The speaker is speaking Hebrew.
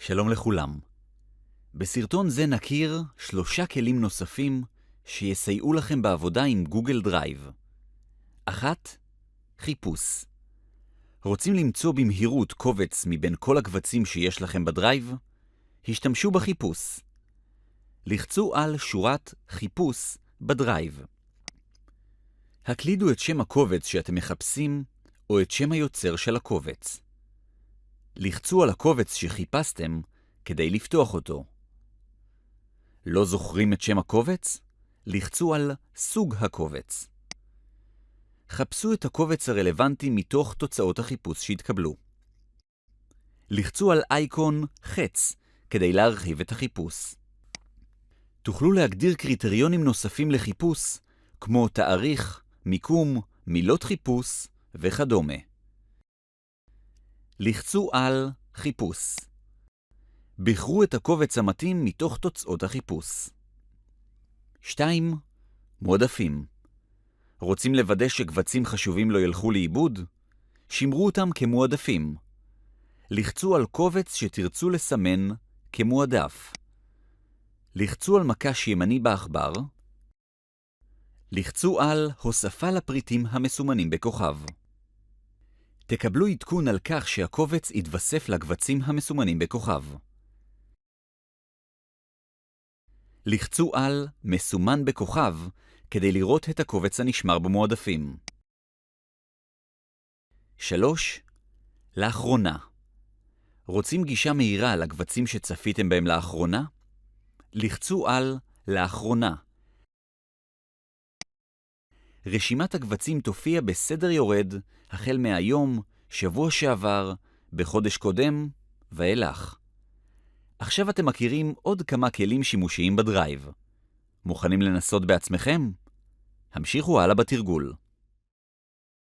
שלום לכולם. בסרטון זה נכיר 3 כלים נוספים שיסייעו לכם בעבודה עם גוגל דרייב. 1. חיפוש. רוצים למצוא במהירות קובץ מבין כל הקבצים שיש לכם בדרייב? השתמשו בחיפוש. לחצו על שורת חיפוש בדרייב. הקלידו את שם הקובץ שאתם מחפשים או את שם היוצר של הקובץ. לחצו על הקובץ שחיפשתם כדי לפתוח אותו. לא זוכרים את שם הקובץ? לחצו על סוג הקובץ. חפשו את הקובץ הרלוונטי מתוך תוצאות החיפוש שהתקבלו. לחצו על אייקון חץ כדי להרחיב את החיפוש. תוכלו להגדיר קריטריונים נוספים לחיפוש, כמו תאריך, מיקום, מילות חיפוש וכדומה. לחצו על חיפוש. בחרו את הקובץ המתאים מתוך תוצאות החיפוש. 2. מועדפים. רוצים לוודא שקבצים חשובים לא ילכו לאיבוד? שמרו אותם כמועדפים. לחצו על קובץ שתרצו לסמן כמועדף. לחצו על מקש ימני בעכבר. לחצו על הוספה לפריטים המסומנים בכוכב. תקבלו עדכון על כך שהקובץ יתווסף לקבצים המסומנים בכוכב. לחצו על מסומן בכוכב כדי לראות את הקובץ הנשמר במועדפים. 3. לאחרונה. רוצים גישה מהירה לקבצים שצפיתם בהם לאחרונה? לחצו על לאחרונה. רשימת הקבצים תופיע בסדר יורד החל מהיום, שבוע שעבר, בחודש קודם ואילך. עכשיו אתם מכירים עוד כמה כלים שימושיים בדרייב. מוכנים לנסות בעצמכם? המשיכו הלאה בתרגול.